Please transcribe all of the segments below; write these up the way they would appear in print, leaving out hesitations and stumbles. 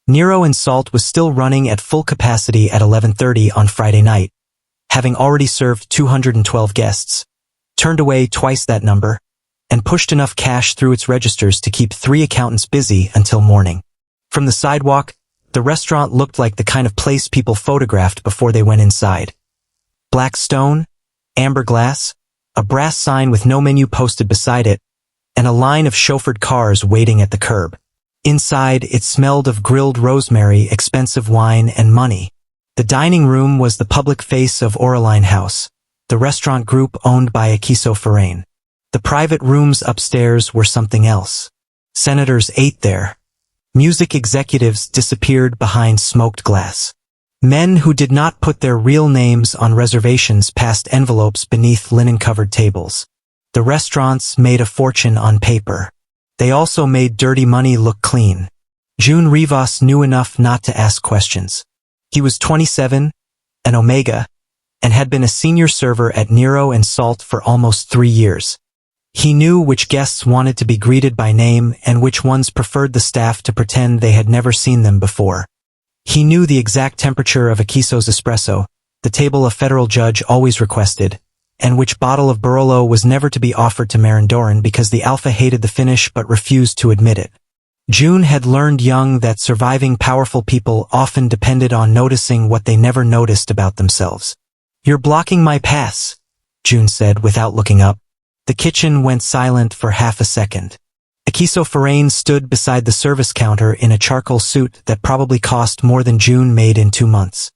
Nero and Salt was still running at full capacity at 11:30 on Friday night, having already served 212 guests, turned away twice that number, and pushed enough cash through its registers to keep 3 accountants busy until morning. From the sidewalk, the restaurant looked like the kind of place people photographed before they went inside. Black stone, amber glass, a brass sign with no menu posted beside it, and a line of chauffeured cars waiting at the curb. Inside, it smelled of grilled rosemary, expensive wine, and money. The dining room was the public face of Oraline House, the restaurant group owned by Akiso Ferrain. The private rooms upstairs were something else. Senators ate there. Music executives disappeared behind smoked glass. Men who did not put their real names on reservations passed envelopes beneath linen-covered tables. The restaurants made a fortune on paper. They also made dirty money look clean. June Rivas knew enough not to ask questions. He was 27, an Omega, and had been a senior server at Nero and Salt for almost 3 years. He knew which guests wanted to be greeted by name and which ones preferred the staff to pretend they had never seen them before. He knew the exact temperature of Akiso's espresso, the table a federal judge always requested, and which bottle of Barolo was never to be offered to Marandoran because the alpha hated the finish but refused to admit it. June had learned young that surviving powerful people often depended on noticing what they never noticed about themselves. "You're blocking my pass," June said without looking up. The kitchen went silent for half a second. Akiso Ferrain stood beside the service counter in a charcoal suit that probably cost more than June made in 2 months.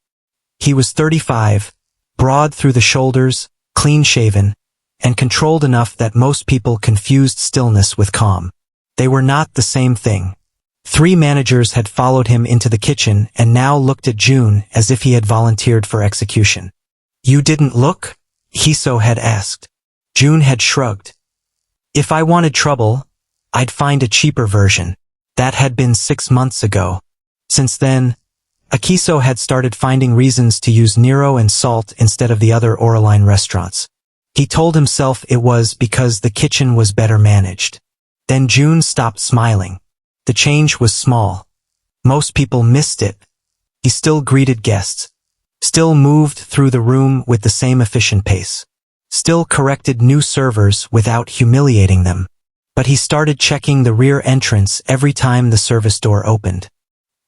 He was 35, broad through the shoulders, clean-shaven, and controlled enough that most people confused stillness with calm. They were not the same thing. 3 managers had followed him into the kitchen and now looked at June as if he had volunteered for execution. "You didn't look?" Hiso had asked. June had shrugged. "If I wanted trouble, I'd find a cheaper version." That had been 6 months ago. Since then, Akiso had started finding reasons to use Nero and Salt instead of the other Oraline restaurants. He told himself it was because the kitchen was better managed. Then June stopped smiling. The change was small. Most people missed it. He still greeted guests, still moved through the room with the same efficient pace, still corrected new servers without humiliating them. But he started checking the rear entrance every time the service door opened.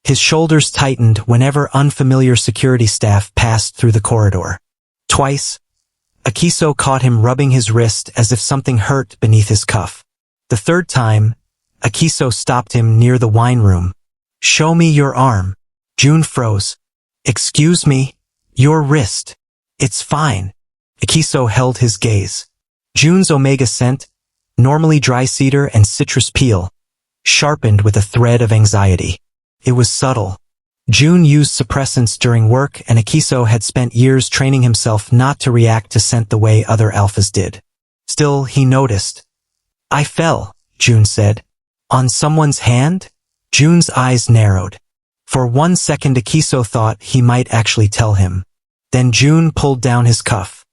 His shoulders tightened whenever unfamiliar security staff passed through the corridor. Twice, Akiso caught him rubbing his wrist as if something hurt beneath his cuff. The third time, Akiso stopped him near the wine room. "Show me your arm." June froze. "Excuse me, your wrist." "It's fine." Akiso held his gaze. June's Omega scent, normally dry cedar and citrus peel, sharpened with a thread of anxiety. It was subtle. June used suppressants during work, and Akiso had spent years training himself not to react to scent the way other alphas did. Still, he noticed. "I fell," June said. "On someone's hand?" June's eyes narrowed. For 1 second Akiso thought he might actually tell him. Then June pulled down his cuff.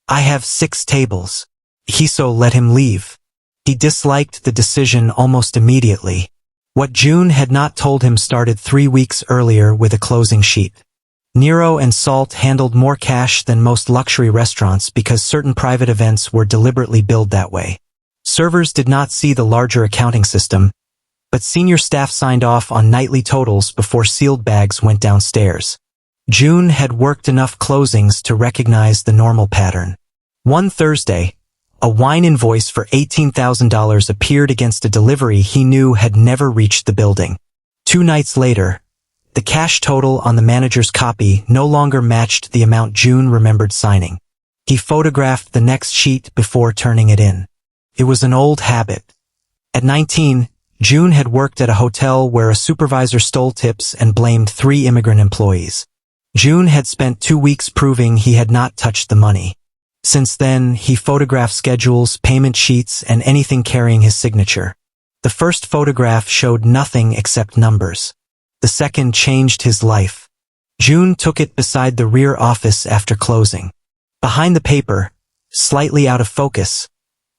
"I have 6 tables." Akiso let him leave. He disliked the decision almost immediately. What June had not told him started 3 weeks earlier with a closing sheet. Nero and Salt handled more cash than most luxury restaurants because certain private events were deliberately billed that way. Servers did not see the larger accounting system, but senior staff signed off on nightly totals before sealed bags went downstairs. June had worked enough closings to recognize the normal pattern. One Thursday, a wine invoice for $18,000 appeared against a delivery he knew had never reached the building. 2 nights later, the cash total on the manager's copy no longer matched the amount June remembered signing. He photographed the next sheet before turning it in. It was an old habit. At 19, June had worked at a hotel where a supervisor stole tips and blamed 3 immigrant employees. June had spent 2 weeks proving he had not touched the money. Since then, he photographed schedules, payment sheets, and anything carrying his signature. The first photograph showed nothing except numbers. The second changed his life. June took it beside the rear office after closing. Behind the paper, slightly out of focus,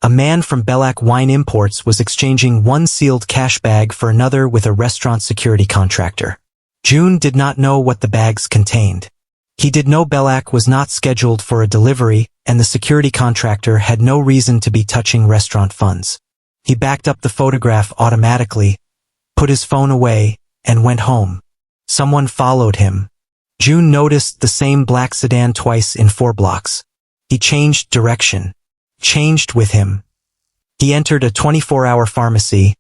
a man from Belak Wine Imports was exchanging one sealed cash bag for another with a restaurant security contractor. June did not know what the bags contained. He did know Belak was not scheduled for a delivery, and the security contractor had no reason to be touching restaurant funds. He backed up the photograph automatically, put his phone away, and went home. Someone followed him. June noticed the same black sedan twice in 4 blocks. He changed direction. Changed with him. He entered a 24-hour pharmacy,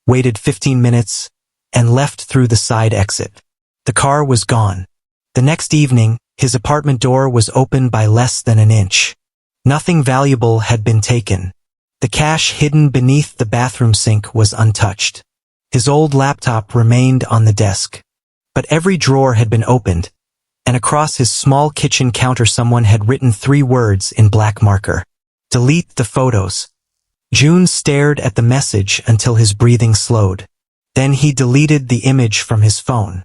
waited 15 minutes, and left through the side exit. The car was gone. The next evening, his apartment door was open by less than an inch. Nothing valuable had been taken. The cash hidden beneath the bathroom sink was untouched. His old laptop remained on the desk. But every drawer had been opened, and across his small kitchen counter someone had written 3 words in black marker. Delete the photos. June stared at the message until his breathing slowed. Then he deleted the image from his phone.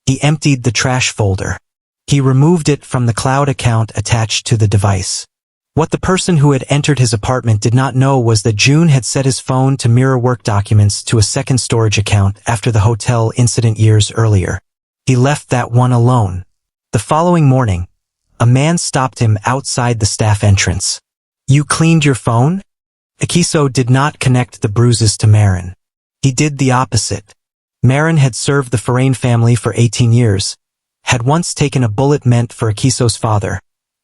He emptied the trash folder. He removed it from the cloud account attached to the device. What the person who had entered his apartment did not know was that June had set his phone to mirror work documents to a second storage account after the hotel incident years earlier. He left that one alone. The following morning, a man stopped him outside the staff entrance. "You cleaned your phone?" Akiso did not connect the bruises to Marin. He did the opposite. Marin had served the Farane family for 18 years, had once taken a bullet meant for Akiso's father,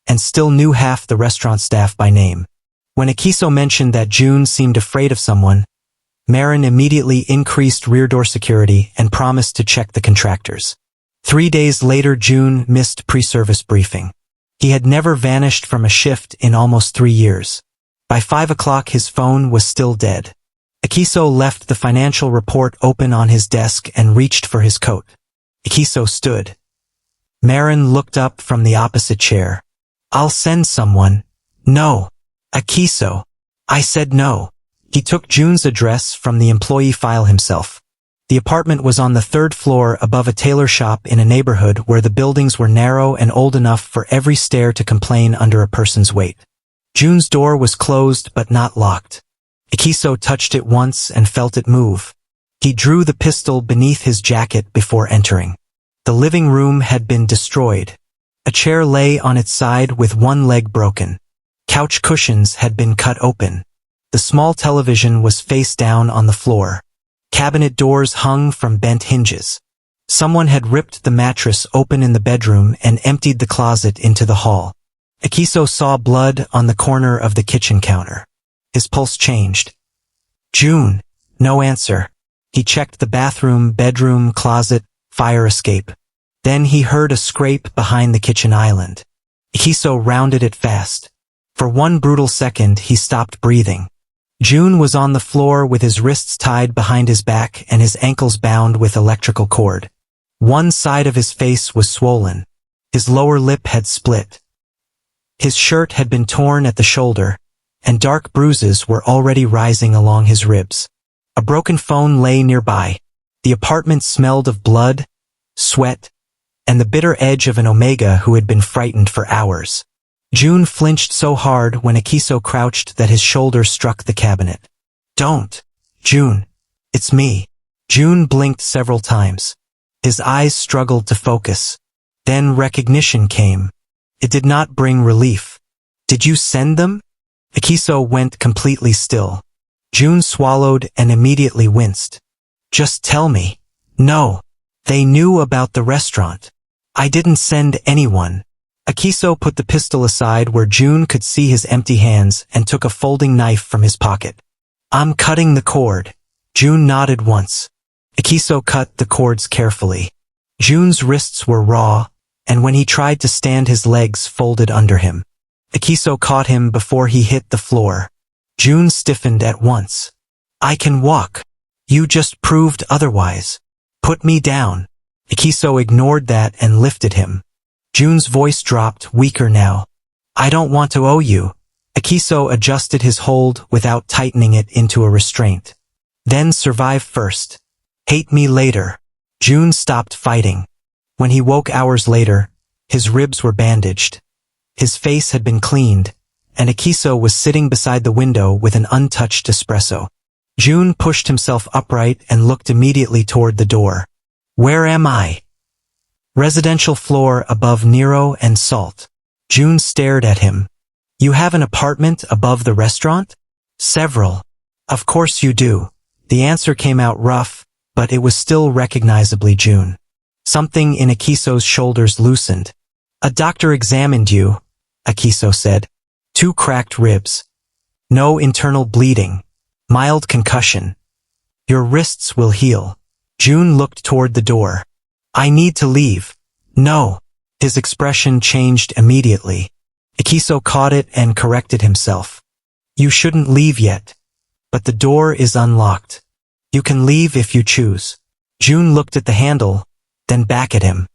and still knew half the restaurant staff by name. When Akiso mentioned that June seemed afraid of someone, Marin immediately increased rear door security and promised to check the contractors. 3 days later, June missed pre-service briefing. He had never vanished from a shift in almost 3 years. By 5 o'clock his phone was still dead. Akiso left the financial report open on his desk and reached for his coat. Akiso stood. Marin looked up from the opposite chair. "I'll send someone." "No." "Akiso." "I said no." He took June's address from the employee file himself. The apartment was on the 3rd floor above a tailor shop in a neighborhood where the buildings were narrow and old enough for every stair to complain under a person's weight. June's door was closed but not locked. Akiso touched it once and felt it move. He drew the pistol beneath his jacket before entering. The living room had been destroyed. A chair lay on its side with one leg broken. Couch cushions had been cut open. The small television was face down on the floor. Cabinet doors hung from bent hinges. Someone had ripped the mattress open in the bedroom and emptied the closet into the hall. Akiso saw blood on the corner of the kitchen counter. His pulse changed. "June." No answer. He checked the bathroom, bedroom, closet, fire escape. Then he heard a scrape behind the kitchen island. Akiso rounded it fast. For one brutal second he stopped breathing. June was on the floor with his wrists tied behind his back and his ankles bound with electrical cord. One side of his face was swollen. His lower lip had split. His shirt had been torn at the shoulder, and dark bruises were already rising along his ribs. A broken phone lay nearby. The apartment smelled of blood, sweat, and the bitter edge of an Omega who had been frightened for hours. June flinched so hard when Akiso crouched that his shoulder struck the cabinet. "Don't, June. It's me." June blinked several times. His eyes struggled to focus. Then recognition came. It did not bring relief. "Did you send them?" Akiso went completely still. June swallowed and immediately winced. "Just tell me." "No. They knew about the restaurant. I didn't send anyone." Akiso put the pistol aside where June could see his empty hands and took a folding knife from his pocket. "I'm cutting the cord." June nodded once. Akiso cut the cords carefully. June's wrists were raw, and when he tried to stand his legs folded under him. Akiso caught him before he hit the floor. June stiffened at once. "I can walk. You just proved otherwise. Put me down." Akiso ignored that and lifted him. June's voice dropped, weaker now. "I don't want to owe you." Akiso adjusted his hold without tightening it into a restraint. "Then survive first. Hate me later." June stopped fighting. When he woke hours later, his ribs were bandaged. His face had been cleaned, and Akiso was sitting beside the window with an untouched espresso. June pushed himself upright and looked immediately toward the door. "Where am I?" Residential floor above Nero and Salt. June stared at him. You have an apartment above the restaurant? Several. Of course you do. The answer came out rough, but it was still recognizably June. Something in Akiso's shoulders loosened. A doctor examined you, Akiso said. 2 cracked ribs. No internal bleeding. Mild concussion. Your wrists will heal. June looked toward the door. I need to leave. No. His expression changed immediately. Akiso caught it and corrected himself. You shouldn't leave yet. But the door is unlocked. You can leave if you choose. June looked at the handle, then back at him.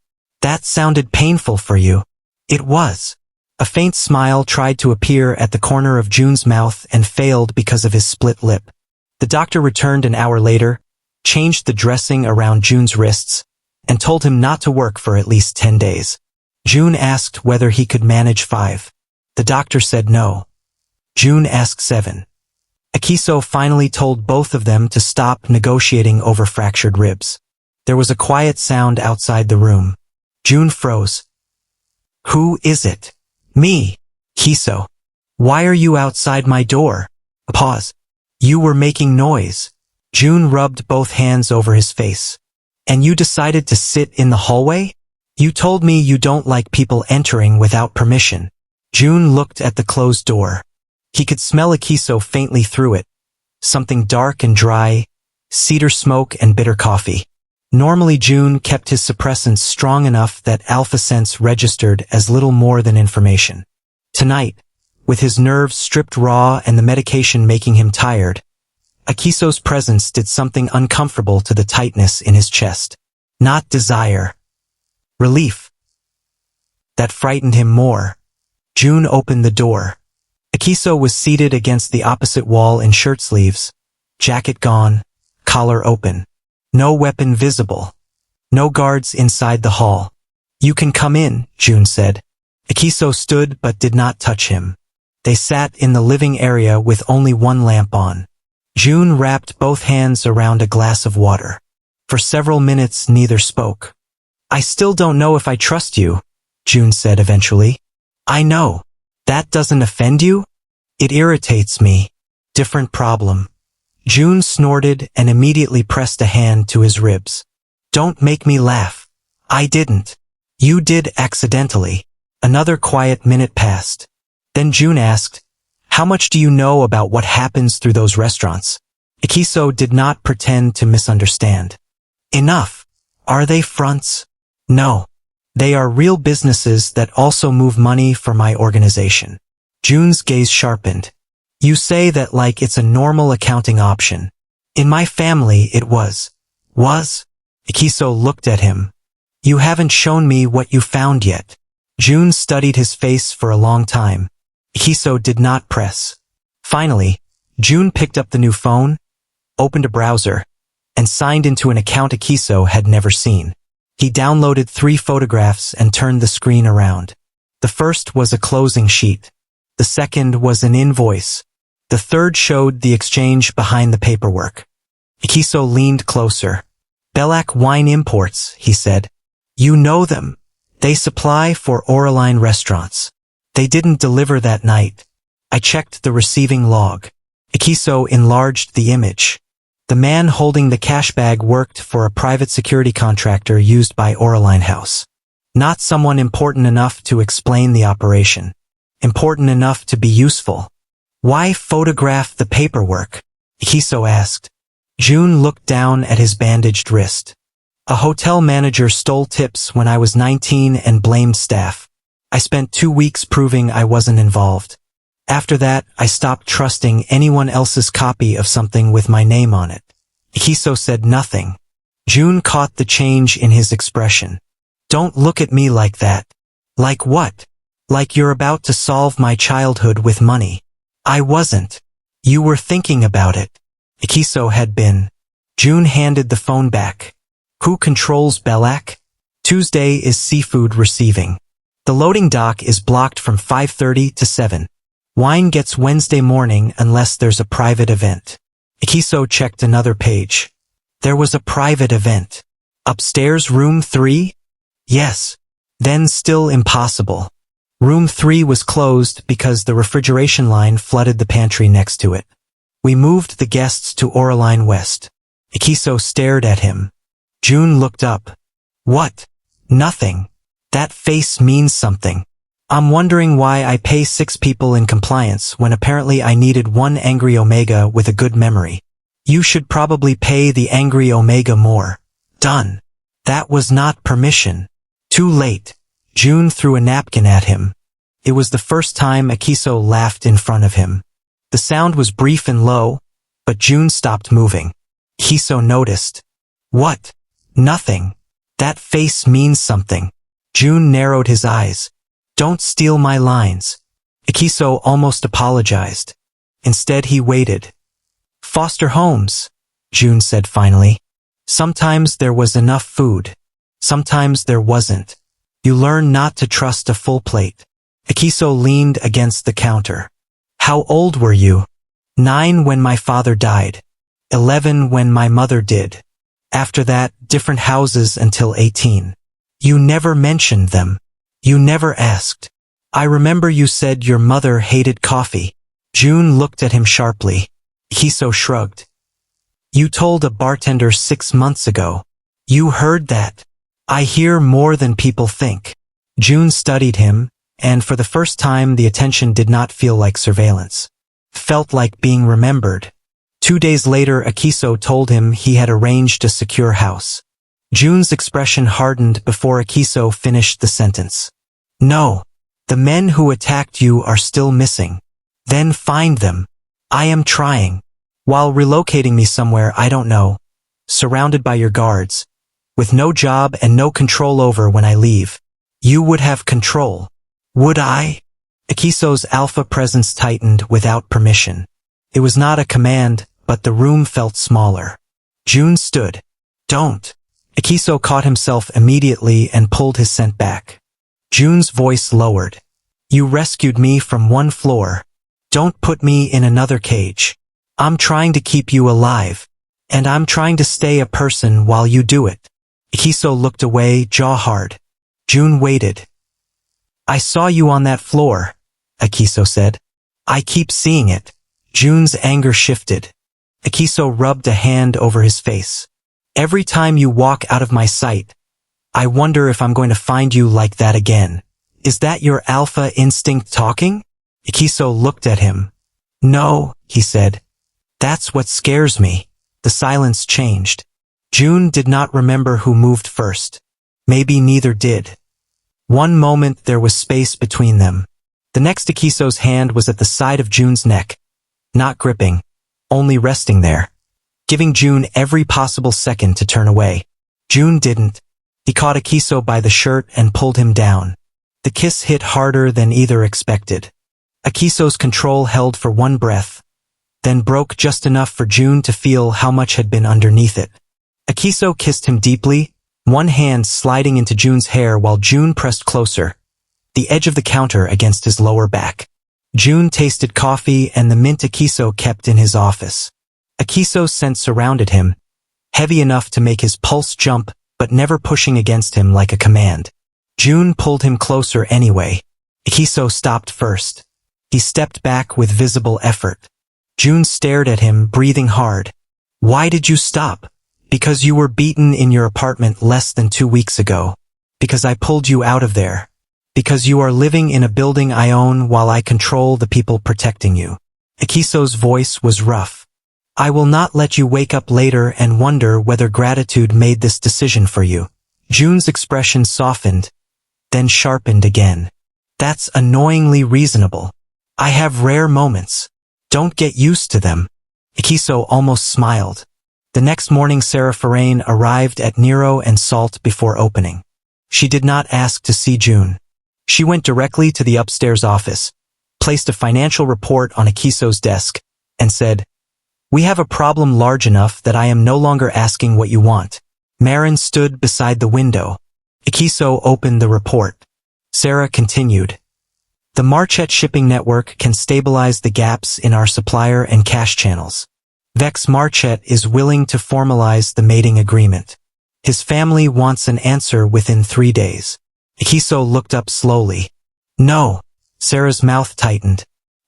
That sounded painful for you. It was. A faint smile tried to appear at the corner of June's mouth and failed because of his split lip. The doctor returned an hour later, changed the dressing around June's wrists, and told him not to work for at least 10 days. June asked whether he could manage 5. The doctor said no. June asked 7. Akiso finally told both of them to stop negotiating over fractured ribs. There was a quiet sound outside the room. June froze. Who is it? Me. Akiso. Why are you outside my door? A pause. You were making noise. June rubbed both hands over his face. And you decided to sit in the hallway? You told me you don't like people entering without permission. June looked at the closed door. He could smell Akiso faintly through it. Something dark and dry, cedar smoke and bitter coffee. Normally June kept his suppressants strong enough that alpha sense registered as little more than information. Tonight, with his nerves stripped raw and the medication making him tired, Akiso's presence did something uncomfortable to the tightness in his chest. Not desire. Relief. That frightened him more. June opened the door. Akiso was seated against the opposite wall in shirt sleeves, jacket gone, collar open. No weapon visible. No guards inside the hall. You can come in, June said. Akiso stood but did not touch him. They sat in the living area with only one lamp on. June wrapped both hands around a glass of water. For several minutes neither spoke. I still don't know if I trust you, June said eventually. I know. That doesn't offend you? It irritates me. Different problem. June snorted and immediately pressed a hand to his ribs. Don't make me laugh. I didn't. You did accidentally. Another quiet minute passed. Then June asked, how much do you know about what happens through those restaurants? Akiso did not pretend to misunderstand. Enough. Are they fronts? No. They are real businesses that also move money for my organization. June's gaze sharpened. You say that like it's a normal accounting option. In my family it was. Was? Akiso looked at him. You haven't shown me what you found yet. June studied his face for a long time. Akiso did not press. Finally, June picked up the new phone, opened a browser, and signed into an account Akiso had never seen. He downloaded 3 photographs and turned the screen around. The first was a closing sheet. The second was an invoice. The third showed the exchange behind the paperwork. Akiso leaned closer. Belak Wine Imports, he said. You know them. They supply for Oraline restaurants. They didn't deliver that night. I checked the receiving log. Akiso enlarged the image. The man holding the cash bag worked for a private security contractor used by Oraline House. Not someone important enough to explain the operation. Important enough to be useful. Why photograph the paperwork? Akiso asked. June looked down at his bandaged wrist. A hotel manager stole tips when I was 19 and blamed staff. I spent 2 weeks proving I wasn't involved. After that, I stopped trusting anyone else's copy of something with my name on it. Akiso said nothing. June caught the change in his expression. Don't look at me like that. Like what? Like you're about to solve my childhood with money. I wasn't. You were thinking about it. Akiso had been. June handed the phone back. Who controls Belak? Tuesday is seafood receiving. The loading dock is blocked from 5:30 to 7. Wine gets Wednesday morning unless there's a private event. Akiso checked another page. There was a private event. Upstairs room 3? Yes. Then still impossible. Room 3 was closed because the refrigeration line flooded the pantry next to it. We moved the guests to Oraline West. Akiso stared at him. June looked up. What? Nothing. That face means something. I'm wondering why I pay 6 people in compliance when apparently I needed 1 angry Omega with a good memory. You should probably pay the angry Omega more. Done. That was not permission. Too late. June threw a napkin at him. It was the first time Akiso laughed in front of him. The sound was brief and low, but June stopped moving. Akiso noticed. What? Nothing. That face means something. June narrowed his eyes. Don't steal my lines. Akiso almost apologized. Instead he waited. Foster homes, June said finally. Sometimes there was enough food. Sometimes there wasn't. You learn not to trust a full plate. Akiso leaned against the counter. How old were you? 9 when my father died. 11 when my mother did. After that, different houses until 18. You never mentioned them. You never asked. I remember you said your mother hated coffee. June looked at him sharply. Akiso shrugged. You told a bartender 6 months ago. You heard that. I hear more than people think. June studied him, and for the first time the attention did not feel like surveillance. Felt like being remembered. 2 days later, Akiso told him he had arranged a secure house. June's expression hardened before Akiso finished the sentence. No. The men who attacked you are still missing. Then find them. I am trying. While relocating me somewhere I don't know. Surrounded by your guards. With no job and no control over when I leave. You would have control. Would I? Akiso's alpha presence tightened without permission. It was not a command, but the room felt smaller. June stood. Don't. Akiso caught himself immediately and pulled his scent back. June's voice lowered. You rescued me from 1 floor. Don't put me in another cage. I'm trying to keep you alive. And I'm trying to stay a person while you do it. Akiso looked away, jaw hard. June waited. I saw you on that floor, Akiso said. I keep seeing it. June's anger shifted. Akiso rubbed a hand over his face. Every time you walk out of my sight, I wonder if I'm going to find you like that again. Is that your alpha instinct talking? Akiso looked at him. No, he said. That's what scares me. The silence changed. June did not remember who moved first. Maybe neither did. One moment there was space between them. The next, Akiso's hand was at the side of June's neck. Not gripping, only resting there. Giving June every possible second to turn away. June didn't. He caught Akiso by the shirt and pulled him down. The kiss hit harder than either expected. Akiso's control held for 1 breath, then broke just enough for June to feel how much had been underneath it. Akiso kissed him deeply, one hand sliding into June's hair while June pressed closer, the edge of the counter against his lower back. June tasted coffee and the mint Akiso kept in his office. Akiso's scent surrounded him, heavy enough to make his pulse jump, but never pushing against him like a command. June pulled him closer anyway. Akiso stopped first. He stepped back with visible effort. June stared at him, breathing hard. Why did you stop? Because you were beaten in your apartment less than 2 weeks ago. Because I pulled you out of there. Because you are living in a building I own while I control the people protecting you. Akiso's voice was rough. I will not let you wake up later and wonder whether gratitude made this decision for you. June's expression softened, then sharpened again. That's annoyingly reasonable. I have rare moments. Don't get used to them. Akiso almost smiled. The next morning Sarah Ferrain arrived at Nero and Salt before opening. She did not ask to see June. She went directly to the upstairs office, placed a financial report on Akiso's desk, and said, We have a problem large enough that I am no longer asking what you want. Marin stood beside the window. Akiso opened the report. Sarah continued. The Marchet shipping network can stabilize the gaps in our supplier and cash channels. Vex Marchet is willing to formalize the mating agreement. His family wants an answer within 3 days. Akiso looked up slowly. No. Sarah's mouth tightened.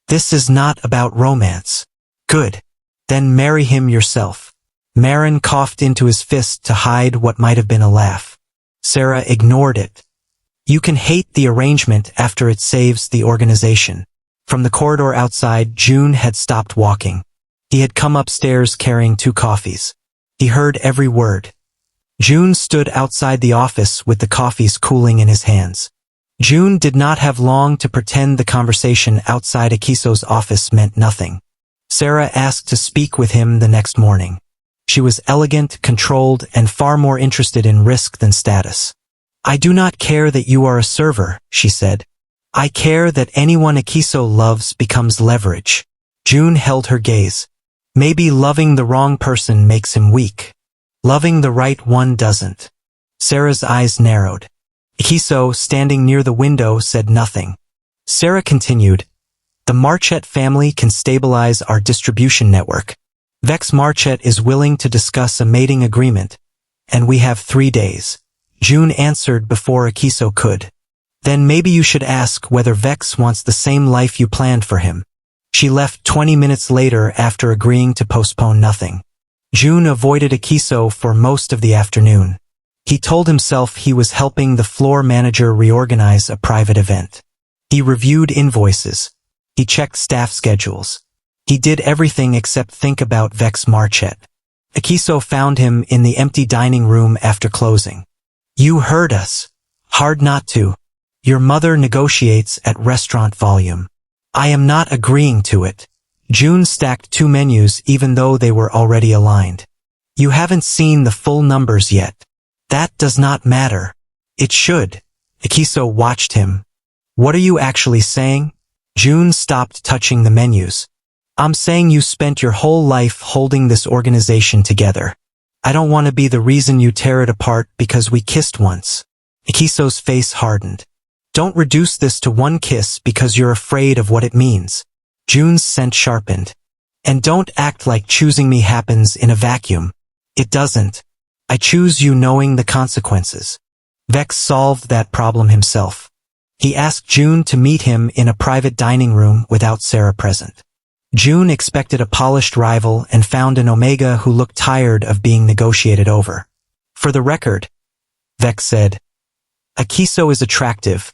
This is not about romance. Good. Then marry him yourself. Marin coughed into his fist to hide what might have been a laugh. Sarah ignored it. You can hate the arrangement after it saves the organization. From the corridor outside, June had stopped walking. He had come upstairs carrying 2 coffees. He heard every word. June stood outside the office with the coffees cooling in his hands. June did not have long to pretend the conversation outside Akiso's office meant nothing. Sarah asked to speak with him the next morning. She was elegant, controlled, and far more interested in risk than status. I do not care that you are a server, she said. I care that anyone Akiso loves becomes leverage. June held her gaze. Maybe loving the wrong person makes him weak. Loving the right one doesn't. Sarah's eyes narrowed. Akiso, standing near the window, said nothing. Sarah continued, The Marchette family can stabilize our distribution network. Vex Marchette is willing to discuss a mating agreement, and we have 3 days. June answered before Akiso could. Then maybe you should ask whether Vex wants the same life you planned for him. She left 20 minutes later after agreeing to postpone nothing. June avoided Akiso for most of the afternoon. He told himself he was helping the floor manager reorganize a private event. He reviewed invoices. He checked staff schedules. He did everything except think about Vex Marchette. Akiso found him in the empty dining room after closing. You heard us. Hard not to. Your mother negotiates at restaurant volume. I am not agreeing to it. June stacked 2 menus even though they were already aligned. You haven't seen the full numbers yet. That does not matter. It should. Akiso watched him. What are you actually saying? June stopped touching the menus. I'm saying you spent your whole life holding this organization together. I don't want to be the reason you tear it apart because we kissed once. Akiso's face hardened. Don't reduce this to one kiss because you're afraid of what it means. June's scent sharpened. And don't act like choosing me happens in a vacuum. It doesn't. I choose you knowing the consequences. Vex solved that problem himself. He asked June to meet him in a private dining room without Sarah present. June expected a polished rival and found an Omega who looked tired of being negotiated over. For the record, Vex said, Akiso is attractive,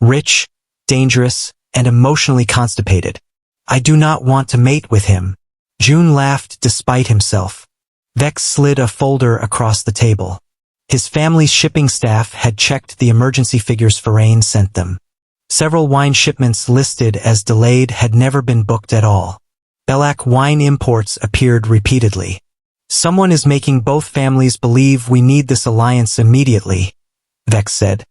rich, dangerous, and emotionally constipated. I do not want to mate with him. June laughed despite himself. Vex slid a folder across the table. His family's shipping staff had checked the emergency figures Farain sent them. Several wine shipments listed as delayed had never been booked at all. Belak wine imports appeared repeatedly. Someone is making both families believe we need this alliance immediately, Vex said.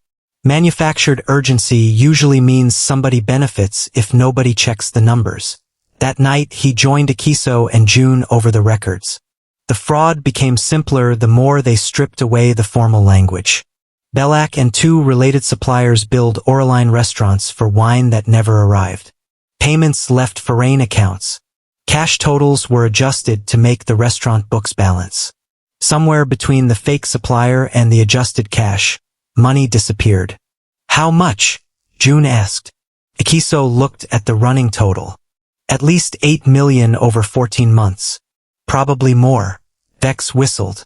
Manufactured urgency usually means somebody benefits if nobody checks the numbers. That night he joined Akiso and June over the records. The fraud became simpler the more they stripped away the formal language. Belak and 2 related suppliers billed Oraline restaurants for wine that never arrived. Payments left Farain accounts. Cash totals were adjusted to make the restaurant books balance. Somewhere between the fake supplier and the adjusted cash, money disappeared. How much? June asked. Akiso looked at the running total. At least 8 million over 14 months. Probably more. Vex whistled.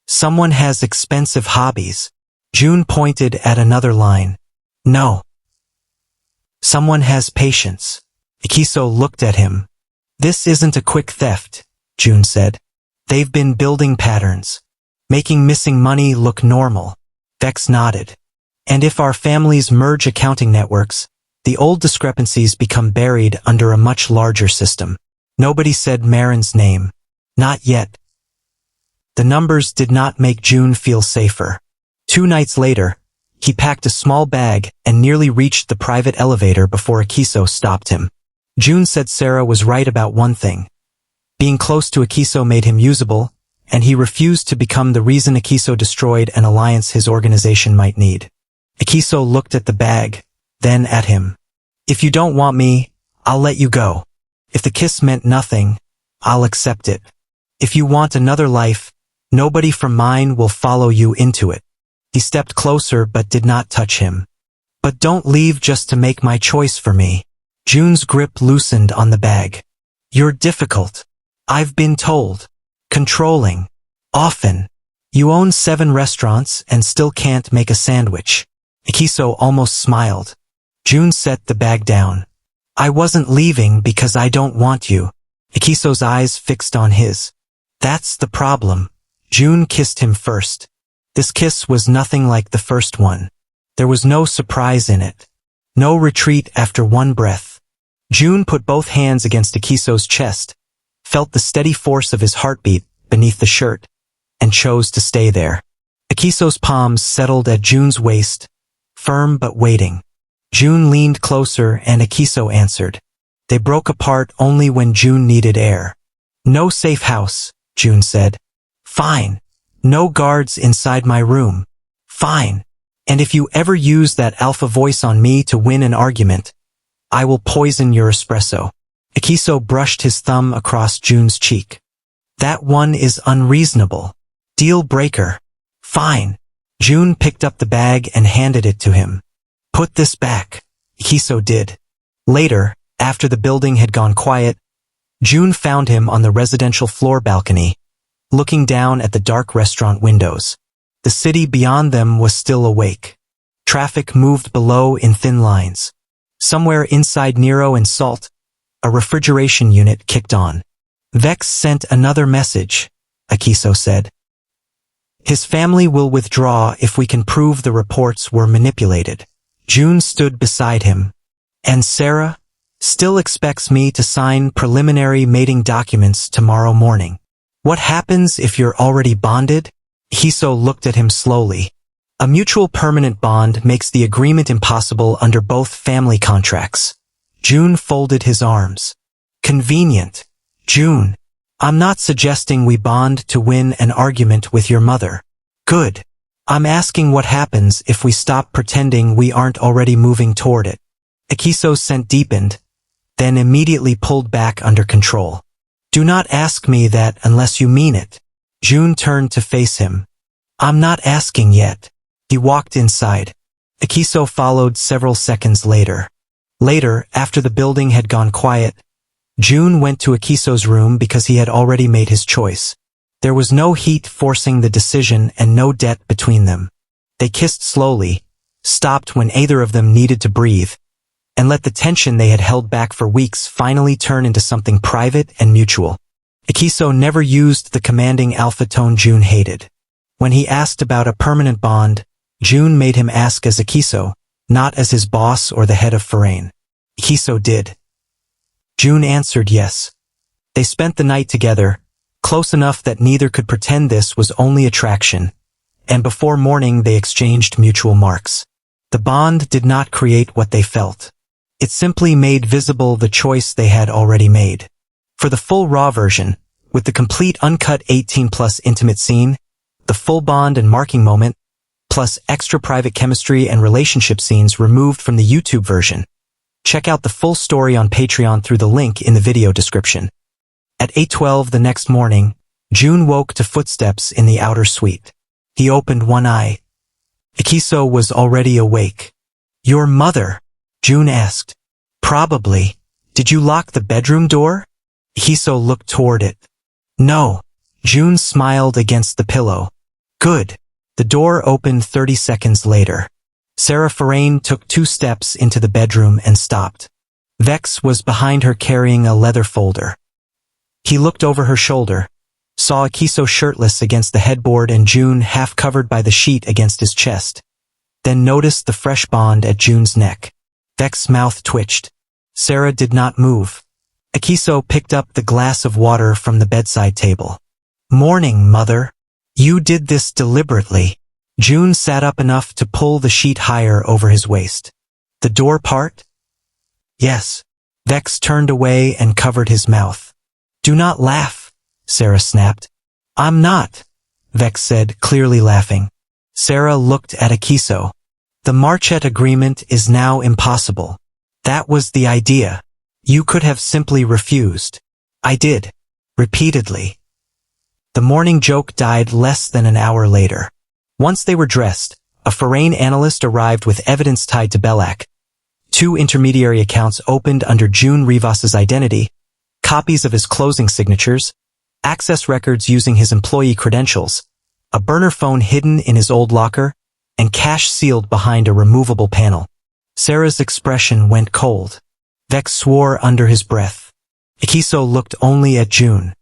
Someone has expensive hobbies. June pointed at another line. No. Someone has patience. Akiso looked at him. This isn't a quick theft, June said. They've been building patterns. Making missing money look normal. Vex nodded. And if our families merge accounting networks, the old discrepancies become buried under a much larger system. Nobody said Marin's name. Not yet. The numbers did not make June feel safer. 2 nights later, he packed a small bag and nearly reached the private elevator before Akiso stopped him. June said Sarah was right about one thing. Being close to Akiso made him usable, and he refused to become the reason Akiso destroyed an alliance his organization might need. Akiso looked at the bag, then at him. If you don't want me, I'll let you go. If the kiss meant nothing, I'll accept it. If you want another life, Nobody from mine will follow you into it. He stepped closer but did not touch him. But don't leave just to make my choice for me. June's grip loosened on the bag. You're difficult. I've been told. Controlling. Often. You own 7 restaurants and still can't make a sandwich. Akiso almost smiled. June set the bag down. I wasn't leaving because I don't want you. Akiso's eyes fixed on his. That's the problem. June kissed him first. This kiss was nothing like the first one. There was no surprise in it. No retreat after one breath. June put both hands against Akiso's chest, felt the steady force of his heartbeat beneath the shirt, and chose to stay there. Akiso's palms settled at June's waist, firm but waiting. June leaned closer and Akiso answered. They broke apart only when June needed air. No safe house, June said. Fine. No guards inside my room. Fine. And if you ever use that alpha voice on me to win an argument, I will poison your espresso. Akiso brushed his thumb across June's cheek. That one is unreasonable. Deal breaker. Fine. June picked up the bag and handed it to him. Put this back. Akiso did. Later, after the building had gone quiet, June found him on the residential floor balcony, looking down at the dark restaurant windows. The city beyond them was still awake. Traffic moved below in thin lines. Somewhere inside Nero and Salt, a refrigeration unit kicked on. Vex sent another message, Akiso said. His family will withdraw if we can prove the reports were manipulated. June stood beside him. And Sarah still expects me to sign preliminary mating documents tomorrow morning. What happens if you're already bonded? Akiso looked at him slowly. A mutual permanent bond makes the agreement impossible under both family contracts. June folded his arms. Convenient. June, I'm not suggesting we bond to win an argument with your mother. Good. I'm asking what happens if we stop pretending we aren't already moving toward it. Akiso's scent deepened, then immediately pulled back under control. Do not ask me that unless you mean it. June turned to face him. I'm not asking yet. He walked inside. Akiso followed several seconds later. Later, after the building had gone quiet, June went to Akiso's room because he had already made his choice. There was no heat forcing the decision and no debt between them. They kissed slowly, stopped when either of them needed to breathe, and let the tension they had held back for weeks finally turn into something private and mutual. Akiso never used the commanding alpha tone June hated. When he asked about a permanent bond, June made him ask as Akiso, not as his boss or the head of Forain. Akiso did. June answered yes. They spent the night together, close enough that neither could pretend this was only attraction, and before morning they exchanged mutual marks. The bond did not create what they felt. It simply made visible the choice they had already made. For the full raw version, with the complete uncut 18+ intimate scene, the full bond and marking moment, plus extra private chemistry and relationship scenes removed from the YouTube version. Check out the full story on Patreon through the link in the video description. At 8:12 the next morning, June woke to footsteps in the outer suite. He opened one eye. Akiso was already awake. Your mother? June asked. Probably. Did you lock the bedroom door? Akiso looked toward it. No. June smiled against the pillow. Good. The door opened 30 seconds later. Sarah Forain took 2 steps into the bedroom and stopped. Vex was behind her carrying a leather folder. He looked over her shoulder, saw Akiso shirtless against the headboard and June half covered by the sheet against his chest, then noticed the fresh bond at June's neck. Vex's mouth twitched. Sarah did not move. Akiso picked up the glass of water from the bedside table. Morning, mother. You did this deliberately. June sat up enough to pull the sheet higher over his waist. The door part? Yes. Vex turned away and covered his mouth. Do not laugh, Sarah snapped. I'm not, Vex said, clearly laughing. Sarah looked at Akiso. The Marchet agreement is now impossible. That was the idea. You could have simply refused. I did. Repeatedly. The morning joke died less than an hour later. Once they were dressed, a foreign analyst arrived with evidence tied to Belak. 2 intermediary accounts opened under June Rivas's identity, copies of his closing signatures, access records using his employee credentials, a burner phone hidden in his old locker, and cash sealed behind a removable panel. Sarah's expression went cold. Vex swore under his breath. Akiso looked only at June.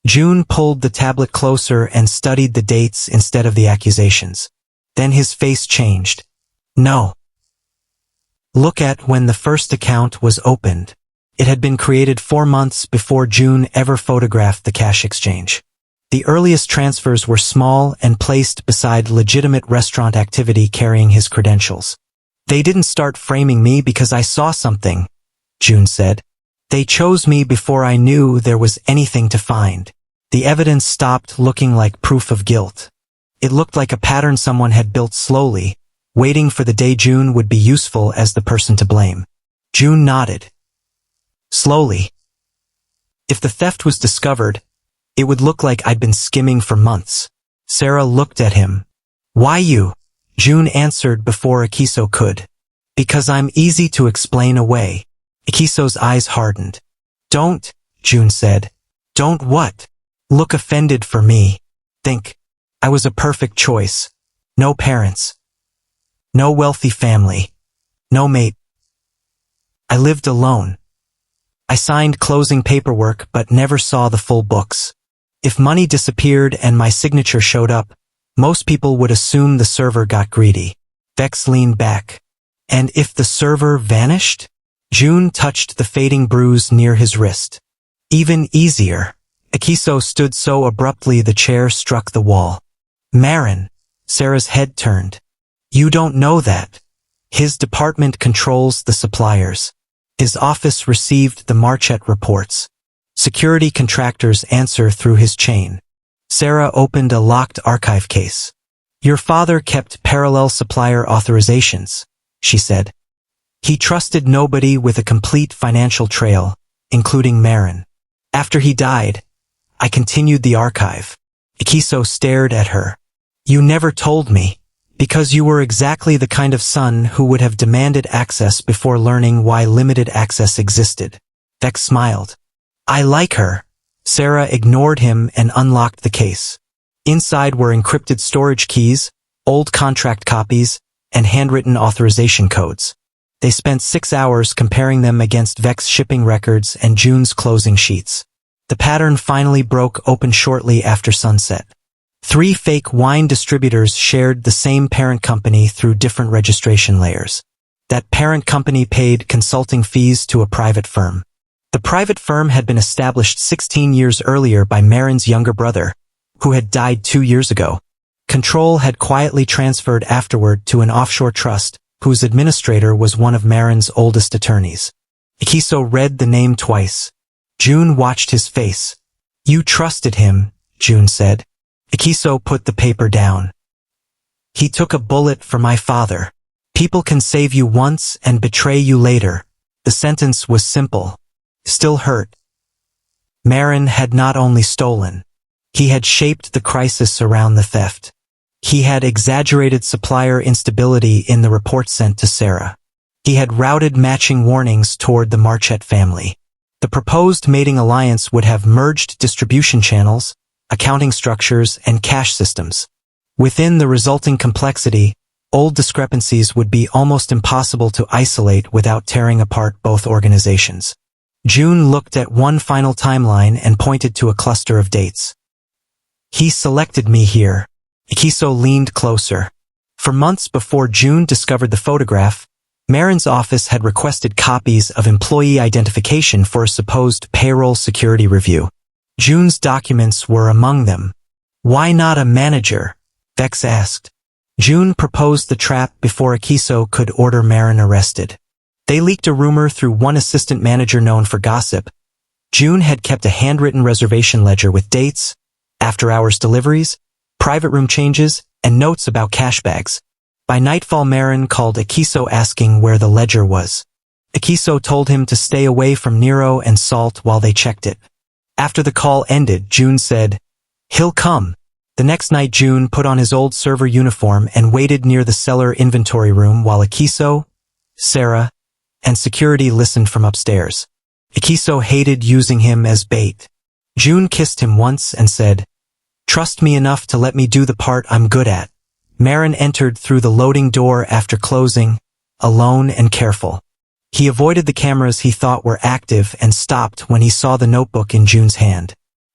June pulled the tablet closer and studied the dates instead of the accusations. Then his face changed. No. Look at when the first account was opened. It had been created 4 months before June ever photographed the cash exchange. The earliest transfers were small and placed beside legitimate restaurant activity carrying his credentials. They didn't start framing me because I saw something, June said. They chose me before I knew there was anything to find. The evidence stopped looking like proof of guilt. It looked like a pattern someone had built slowly, waiting for the day June would be useful as the person to blame. June nodded. Slowly. If the theft was discovered, it would look like I'd been skimming for months. Sarah looked at him. Why you? June answered before Akiso could. Because I'm easy to explain away. Akiso's eyes hardened. Don't, June said. Don't what? Look offended for me. Think. I was a perfect choice. No parents. No wealthy family. No mate. I lived alone. I signed closing paperwork but never saw the full books. If money disappeared and my signature showed up, most people would assume the server got greedy. Vex leaned back. And if the server vanished? June touched the fading bruise near his wrist. Even easier. Akiso stood so abruptly the chair struck the wall. Marin. Sarah's head turned. You don't know that. His department controls the suppliers. His office received the Marchet reports. Security contractors answer through his chain. Sarah opened a locked archive case. Your father kept parallel supplier authorizations, she said. He trusted nobody with a complete financial trail, including Marin. After he died, I continued the archive. Akiso stared at her. You never told me, because you were exactly the kind of son who would have demanded access before learning why limited access existed. Vex smiled. I like her. Sarah ignored him and unlocked the case. Inside were encrypted storage keys, old contract copies, and handwritten authorization codes. They spent 6 hours comparing them against Vex shipping records and June's closing sheets. The pattern finally broke open shortly after sunset. 3 fake wine distributors shared the same parent company through different registration layers. That parent company paid consulting fees to a private firm. The private firm had been established 16 years earlier by Marin's younger brother, who had died 2 years ago. Control had quietly transferred afterward to an offshore trust, whose administrator was one of Marin's oldest attorneys. Akiso read the name twice. June watched his face. You trusted him, June said. Akiso put the paper down. He took a bullet for my father. People can save you once and betray you later. The sentence was simple. Still hurt. Marin had not only stolen. He had shaped the crisis around the theft. He had exaggerated supplier instability in the report sent to Sarah. He had routed matching warnings toward the Marchet family. The proposed mating alliance would have merged distribution channels, accounting structures, and cash systems. Within the resulting complexity, old discrepancies would be almost impossible to isolate without tearing apart both organizations. June looked at one final timeline and pointed to a cluster of dates. He selected me here. Akiso leaned closer. For months before June discovered the photograph, Marin's office had requested copies of employee identification for a supposed payroll security review. June's documents were among them. Why not a manager? Vex asked. June proposed the trap before Akiso could order Marin arrested. They leaked a rumor through one assistant manager known for gossip. June had kept a handwritten reservation ledger with dates, after-hours deliveries, private room changes, and notes about cash bags. By nightfall, Marin called Akiso asking where the ledger was. Akiso told him to stay away from Nero and Salt while they checked it. After the call ended, June said, He'll come. The next night June put on his old server uniform and waited near the cellar inventory room while Akiso, Sarah, and security listened from upstairs. Akiso hated using him as bait. June kissed him once and said, "Trust me enough to let me do the part I'm good at." Marin entered through the loading door after closing, alone and careful. He avoided the cameras he thought were active and stopped when he saw the notebook in June's hand.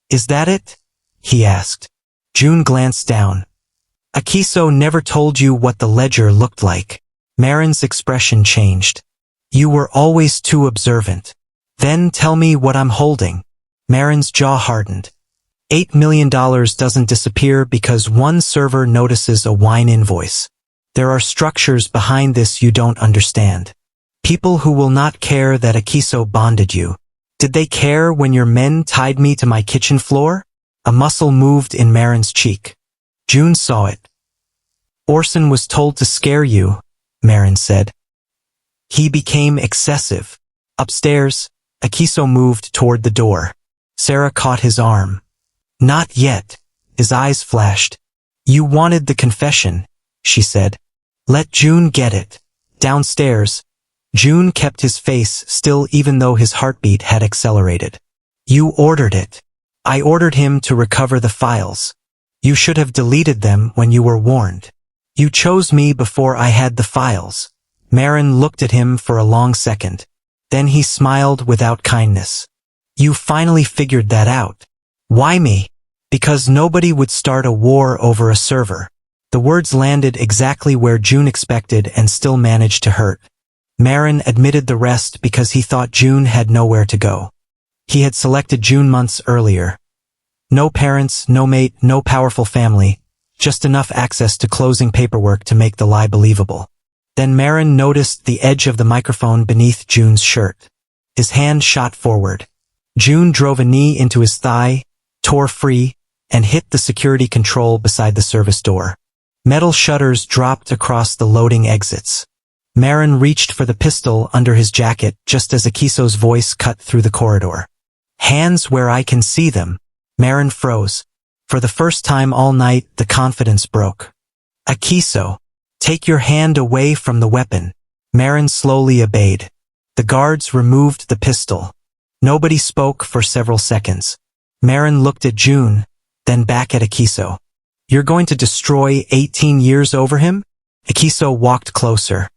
"Is that it?" he asked. June glanced down. "Akiso never told you what the ledger looked like." Marin's expression changed. "You were always too observant." "Then tell me what I'm holding." Marin's jaw hardened. $8 million doesn't disappear because one server notices a wine invoice. There are structures behind this you don't understand. People who will not care that Akiso bonded you. Did they care when your men tied me to my kitchen floor? A muscle moved in Marin's cheek. June saw it. "Orson was told to scare you," Marin said. "He became excessive." Upstairs, Akiso moved toward the door. Sarah caught his arm. "Not yet." His eyes flashed. "You wanted the confession," she said. "Let June get it." Downstairs, June kept his face still even though his heartbeat had accelerated. "You ordered it." "I ordered him to recover the files. You should have deleted them when you were warned. You chose me before I had the files." Marin looked at him for a long second. Then he smiled without kindness. "You finally figured that out." "Why me?" "Because nobody would start a war over a server." The words landed exactly where June expected and still managed to hurt. Marin admitted the rest because he thought June had nowhere to go. He had selected June months earlier. No parents, no mate, no powerful family, just enough access to closing paperwork to make the lie believable. Then Marin noticed the edge of the microphone beneath June's shirt. His hand shot forward. June drove a knee into his thigh, tore free, and hit the security control beside the service door. Metal shutters dropped across the loading exits. Marin reached for the pistol under his jacket just as Akiso's voice cut through the corridor. "Hands where I can see them." Marin froze. For the first time all night, the confidence broke. "Akiso, take your hand away from the weapon." Marin slowly obeyed. The guards removed the pistol. Nobody spoke for several seconds. Marin looked at June, then back at Akiso. "You're going to destroy 18 years over him?" Akiso walked closer.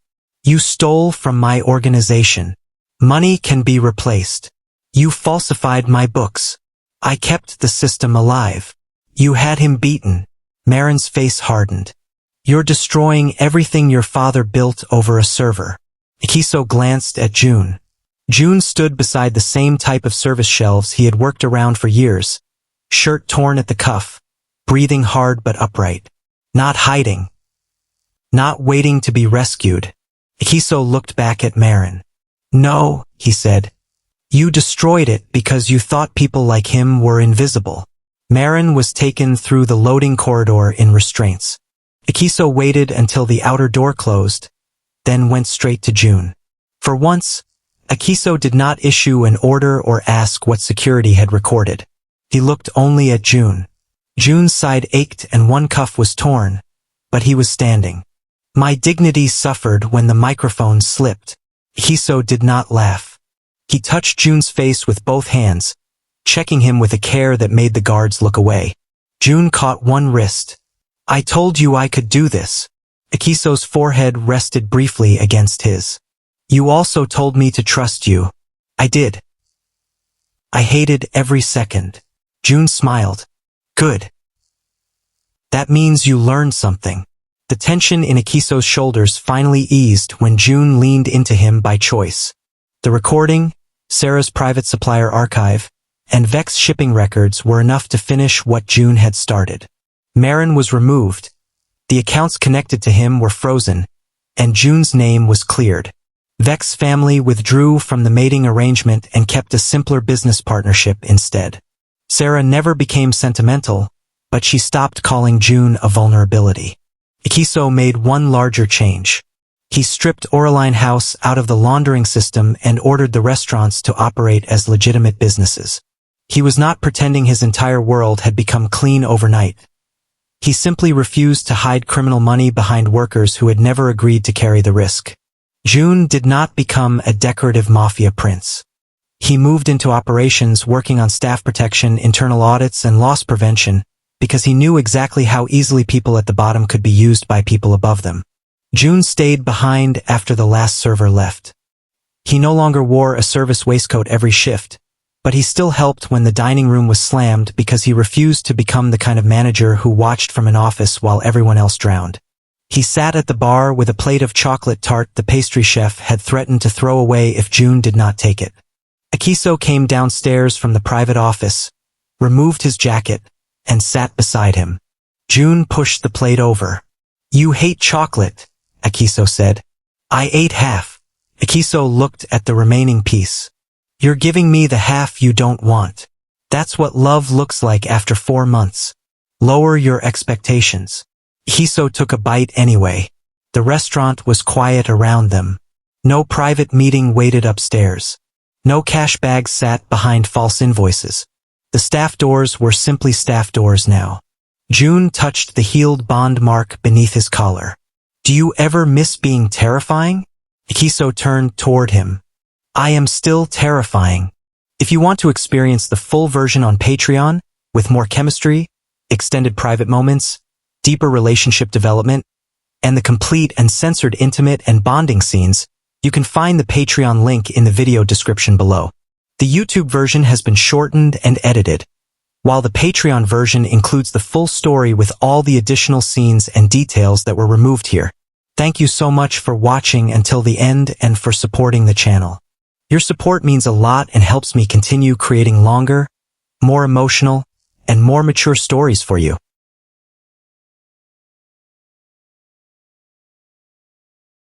"You stole from my organization. Money can be replaced. You falsified my books. I kept the system alive. You had him beaten." Marin's face hardened. "You're destroying everything your father built over a server." Akiso glanced at June. June stood beside the same type of service shelves he had worked around for years, shirt torn at the cuff, breathing hard but upright. Not hiding. Not waiting to be rescued. Akiso looked back at Marin. "No," he said. "You destroyed it because you thought people like him were invisible." Marin was taken through the loading corridor in restraints. Akiso waited until the outer door closed, then went straight to June. For once, Akiso did not issue an order or ask what security had recorded. He looked only at June. June's side ached and one cuff was torn, but he was standing. "My dignity suffered when the microphone slipped." Akiso did not laugh. He touched June's face with both hands, checking him with a care that made the guards look away. June caught one wrist. "I told you I could do this." Akiso's forehead rested briefly against his. "You also told me to trust you." "I did. I hated every second." June smiled. "Good. That means you learned something." The tension in Akiso's shoulders finally eased when June leaned into him by choice. The recording, Sarah's private supplier archive, and Vex shipping records were enough to finish what June had started. Marin was removed. The accounts connected to him were frozen, and June's name was cleared. Vex's family withdrew from the mating arrangement and kept a simpler business partnership instead. Sarah never became sentimental, but she stopped calling June a vulnerability. Akiso made one larger change. He stripped Oraline House out of the laundering system and ordered the restaurants to operate as legitimate businesses. He was not pretending his entire world had become clean overnight. He simply refused to hide criminal money behind workers who had never agreed to carry the risk. June did not become a decorative mafia prince. He moved into operations working on staff protection, internal audits, and loss prevention because he knew exactly how easily people at the bottom could be used by people above them. June stayed behind after the last server left. He no longer wore a service waistcoat every shift, but he still helped when the dining room was slammed because he refused to become the kind of manager who watched from an office while everyone else drowned. He sat at the bar with a plate of chocolate tart the pastry chef had threatened to throw away if June did not take it. Akiso came downstairs from the private office, removed his jacket, and sat beside him. June pushed the plate over. "You hate chocolate," Akiso said. "I ate half." Akiso looked at the remaining piece. "You're giving me the half you don't want. That's what love looks like after 4 months. Lower your expectations." Akiso took a bite anyway. The restaurant was quiet around them. No private meeting waited upstairs. No cash bags sat behind false invoices. The staff doors were simply staff doors now. June touched the healed bond mark beneath his collar. "Do you ever miss being terrifying?" Akiso turned toward him. "I am still terrifying." If you want to experience the full version on Patreon, with more chemistry, extended private moments, deeper relationship development, and the complete and censored intimate and bonding scenes, you can find the Patreon link in the video description below. The YouTube version has been shortened and edited, while the Patreon version includes the full story with all the additional scenes and details that were removed here. Thank you so much for watching until the end and for supporting the channel. Your support means a lot and helps me continue creating longer, more emotional, and more mature stories for you.